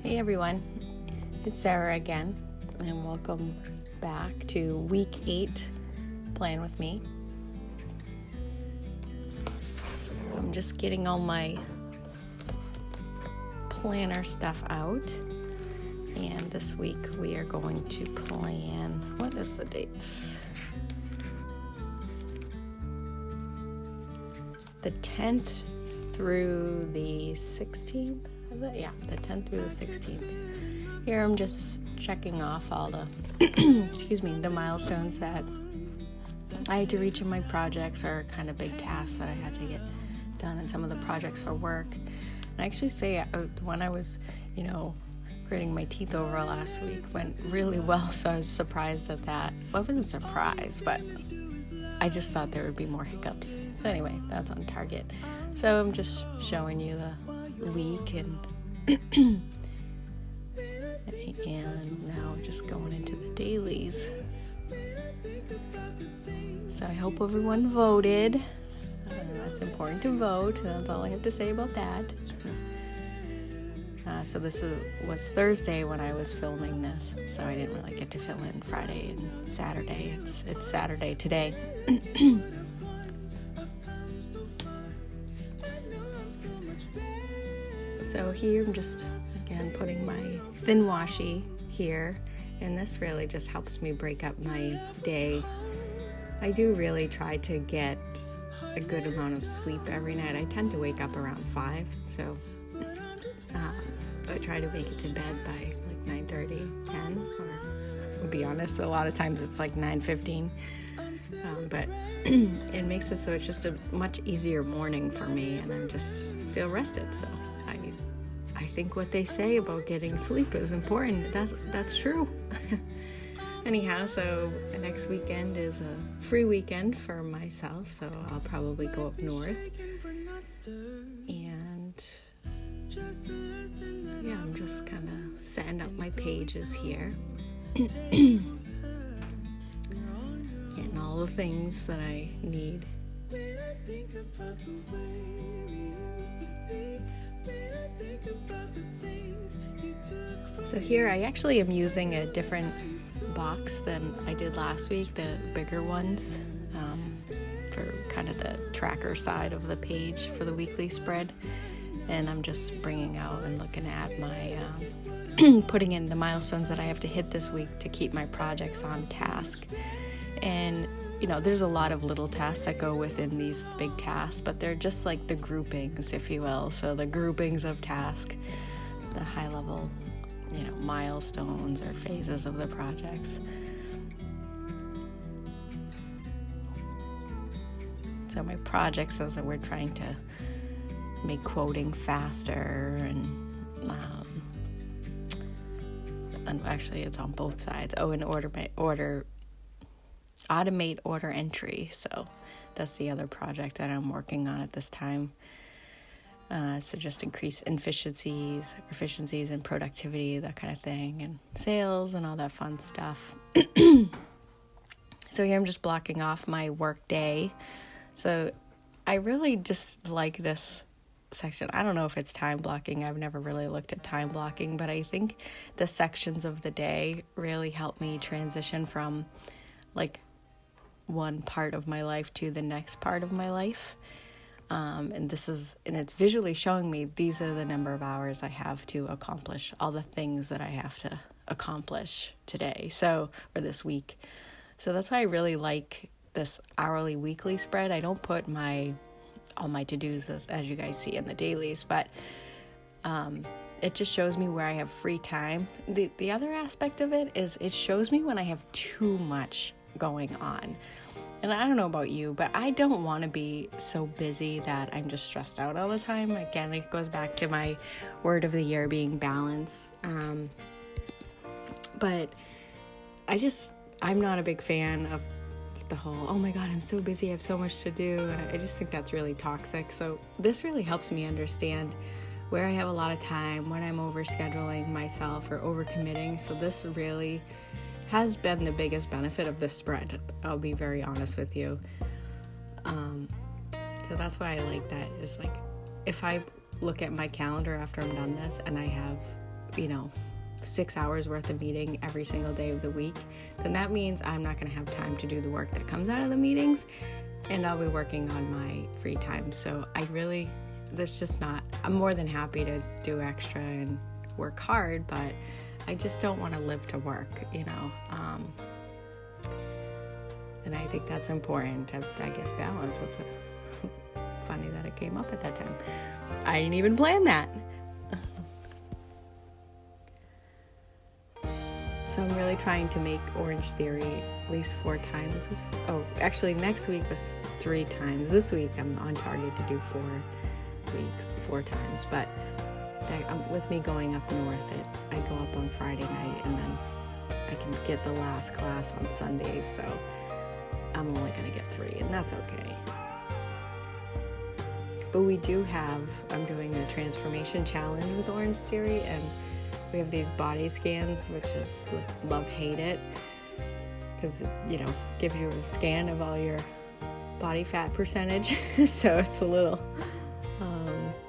Hey everyone, it's Sarah again, and welcome back to week 8, Plan With Me. So I'm just getting all my planner stuff out, and this week we are going to plan, what is the dates? The 10th through the 16th? The 10th through the 16th. Here I'm just checking off all the, the milestones that I had to reach in my projects, or kind of big tasks that I had to get done, and some of the projects for work. And I actually say when I was, gritting my teeth over last week went really well, so I was surprised at that. Well, I wasn't surprised, but I just thought there would be more hiccups. So anyway, that's on target. So I'm just showing you the week, and now just going into the dailies. So I hope everyone voted. It's important to vote. That's all I have to say about that. So this was Thursday when I was filming this, so I didn't really get to fill in Friday and Saturday. It's Saturday today. So here I'm just, again, putting my thin washi here, and this really just helps me break up my day. I do really try to get a good amount of sleep every night. I tend to wake up around 5, so I try to make it to bed by like 9:30, 10, or to be honest, a lot of times it's like 9:15. But it makes it so it's just a much easier morning for me, and I just feel rested. So I think what they say about getting sleep is important. That's true. Anyhow, so next weekend is a free weekend for myself, so I'll probably go up north. And I'm just kind of setting up my pages here. Getting all the things that I need. So here I actually am using a different box than I did last week, the bigger ones, for kind of the tracker side of the page for the weekly spread. And I'm just bringing out and looking at my, putting in the milestones that I have to hit this week to keep my projects on task. And there's a lot of little tasks that go within these big tasks, but they're just like the groupings, if you will. So the groupings of task, the high level, milestones or phases of the projects. So my projects is that we're trying to make quoting faster, and actually it's on both sides. And automate order entry. So that's the other project that I'm working on at this time. So just increase efficiencies and productivity, that kind of thing, and sales and all that fun stuff. So here I'm just blocking off my work day. So I really just like this section. I don't know if it's time blocking. I've never really looked at time blocking, but I think the sections of the day really help me transition from like one part of my life to the next part of my life. And it's visually showing me these are the number of hours I have to accomplish all the things that I have to accomplish today, or this week. So that's why I really like this hourly weekly spread. I don't put all my to-dos as you guys see in the dailies, but it just shows me where I have free time. The other aspect of it is it shows me when I have too much going on. And I don't know about you, but I don't want to be so busy that I'm just stressed out all the time. Again, it goes back to my word of the year being balance. But I'm not a big fan of the whole, oh my God, I'm so busy, I have so much to do. And I just think that's really toxic. So this really helps me understand where I have a lot of time, when I'm overscheduling myself or overcommitting. So this really has been the biggest benefit of this spread. I'll be very honest with you. So that's why I like that. Is like, if I look at my calendar after I'm done this and I have 6 hours worth of meeting every single day of the week, then that means I'm not going to have time to do the work that comes out of the meetings, and I'll be working on my free time. So I'm more than happy to do extra and work hard, but I just don't want to live to work, and I think that's important to, balance. It's funny that it came up at that time. I didn't even plan that. So I'm really trying to make Orange Theory at least 4 times. Actually next week was 3 times. This week I'm on target to do 4 times. But with me going up north, I go up on Friday night, and then I can get the last class on Sundays. So I'm only going to get 3, and that's okay. But I'm doing the transformation challenge with Orange Theory, and we have these body scans, which is love, hate it, because it, gives you a scan of all your body fat percentage. So it's a little,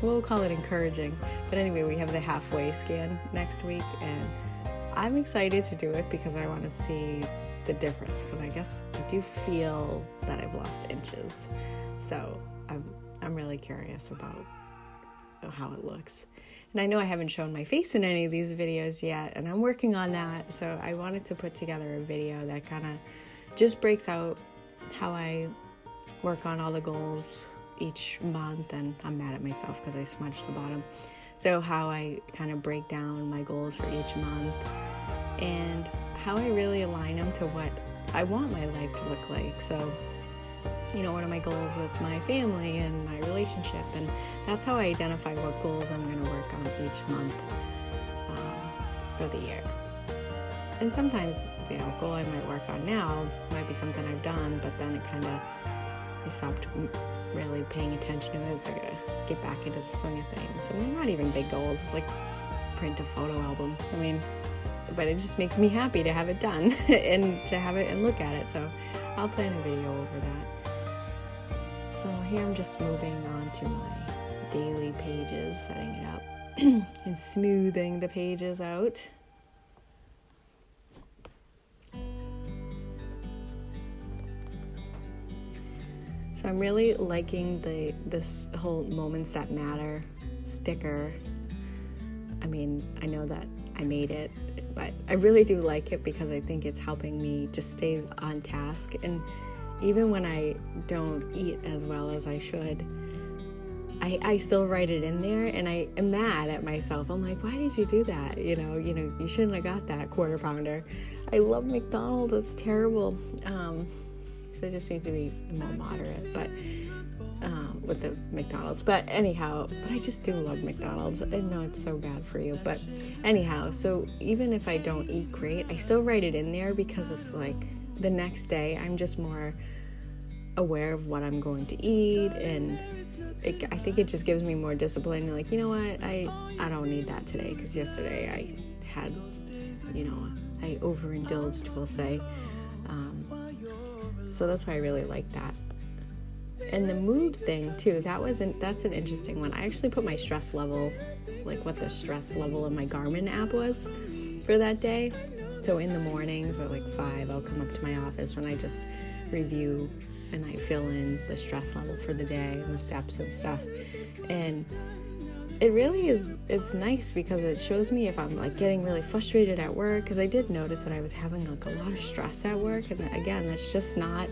we'll call it encouraging. But anyway, we have the halfway scan next week, and I'm excited to do it because I want to see the difference, because I guess I do feel that I've lost inches. So I'm really curious about how it looks. And I know I haven't shown my face in any of these videos yet, and I'm working on that. So I wanted to put together a video that kind of just breaks out how I work on all the goals each month. And I'm mad at myself because I smudged the bottom. So how I kind of break down my goals for each month, and how I really align them to what I want my life to look like. So what are my goals with my family and my relationship, and that's how I identify what goals I'm going to work on each month for the year. And sometimes the goal I might work on now might be something I've done, but then I stopped really paying attention to it, so I gotta get back into the swing of things. And they're not even big goals. It's like print a photo album. But it just makes me happy to have it done and to have it and look at it. So I'll plan a video over that. So here I'm just moving on to my daily pages, setting it up and smoothing the pages out. So I'm really liking this whole Moments That Matter sticker. I know that I made it, but I really do like it because I think it's helping me just stay on task. And even when I don't eat as well as I should, I still write it in there, and I am mad at myself. I'm like, why did you do that? You shouldn't have got that quarter pounder. I love McDonald's. It's terrible. So I just need to be more moderate, but with the McDonald's. But anyhow, I just do love McDonald's. I know it's so bad for you, but anyhow, so even if I don't eat great, I still write it in there because it's like the next day I'm just more aware of what I'm going to eat, and I think it just gives me more discipline. You're like, you know what, I don't need that today, because yesterday I had, I overindulged, we'll say. So that's why I really like that. And the mood thing too, that's an interesting one. I actually put my stress level, like what the stress level in my Garmin app was for that day. So in the mornings at like 5, I'll come up to my office and I just review and I fill in the stress level for the day and the steps and stuff. And it really is, it's nice because it shows me if I'm like getting really frustrated at work, because I did notice that I was having like a lot of stress at work. And again, that's just not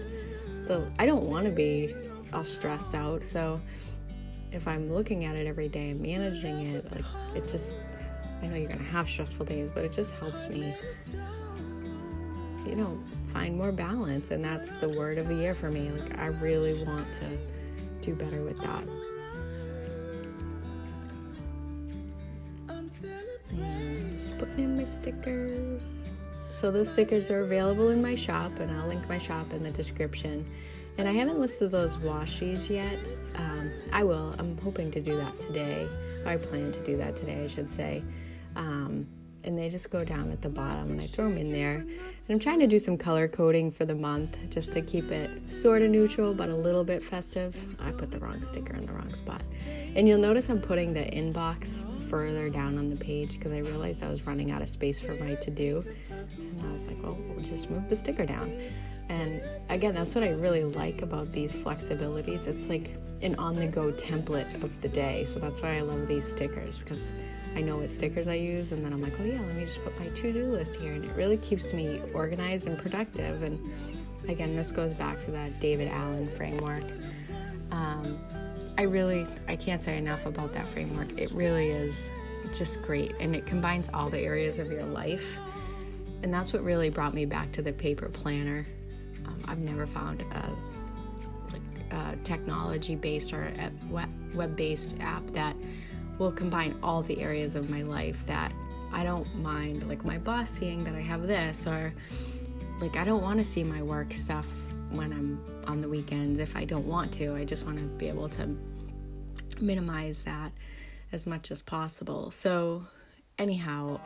I don't want to be all stressed out. So if I'm looking at it every day and managing it, like it just, I know you're going to have stressful days, but it just helps me, find more balance. And that's the word of the year for me. Like I really want to do better with that. And just putting in my stickers. So those stickers are available in my shop, and I'll link my shop in the description. And I haven't listed those washies yet. I will. I'm hoping to do that today. I plan to do that today, I should say. And they just go down at the bottom, and I throw them in there. And I'm trying to do some color coding for the month just to keep it sort of neutral, but a little bit festive. I put the wrong sticker in the wrong spot. And you'll notice I'm putting the inbox further down on the page because I realized I was running out of space for my to-do. And I was like, well, we'll just move the sticker down. And again, that's what I really like about these flexibilities. It's like an on-the-go template of the day. So that's why I love these stickers, because I know what stickers I use, and then I'm like, oh yeah, let me just put my to-do list here. And it really keeps me organized and productive. And again, this goes back to that David Allen framework. I can't say enough about that framework. It really is just great, and it combines all the areas of your life. And that's what really brought me back to the paper planner. I've never found a technology-based or a web-based app that will combine all the areas of my life that I don't mind, like my boss seeing that I have this, or like I don't want to see my work stuff when I'm on the weekends if I don't want to. I just want to be able to minimize that as much as possible. So anyhow,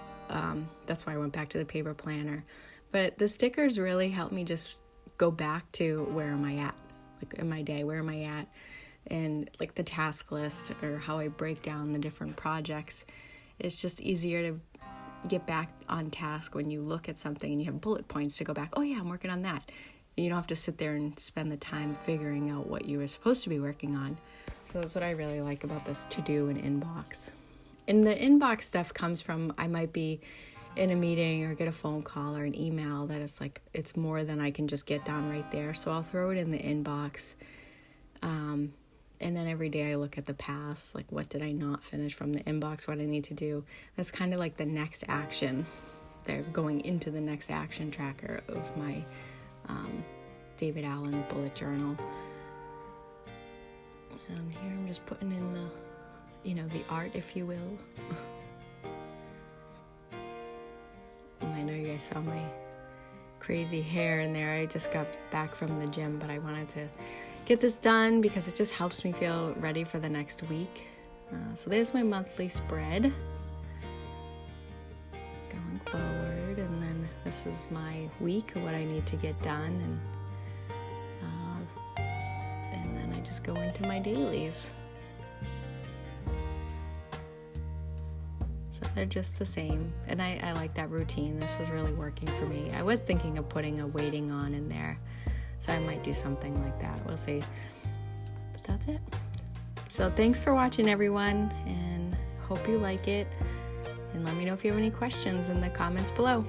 that's why I went back to the paper planner. But the stickers really helped me just go back to where am I at, like in my day, where am I at, and like the task list or how I break down the different projects. It's just easier to get back on task when you look at something and you have bullet points to go back, oh yeah, I'm working on that. You don't have to sit there and spend the time figuring out what you were supposed to be working on. So that's what I really like about this to-do and inbox. And the inbox stuff comes from, I might be in a meeting or get a phone call or an email that it's like, it's more than I can just get done right there. So I'll throw it in the inbox. And then every day I look at the past, like what did I not finish from the inbox, what I need to do. That's kind of like the next action. They're going into the next action tracker of my David Allen bullet journal. And here I'm just putting in the art, if you will. And I know you guys saw my crazy hair in there. I just got back from the gym, but I wanted to get this done because it just helps me feel ready for the next week. So there's my monthly spread going forward, and then this is my week, what I need to get done, and then I just go into my dailies. So they're just the same, and I like that routine. This is really working for me. I was thinking of putting a waiting on in there, so I might do something like that. We'll see. But that's it. So thanks for watching, everyone, and hope you like it. And let me know if you have any questions in the comments below.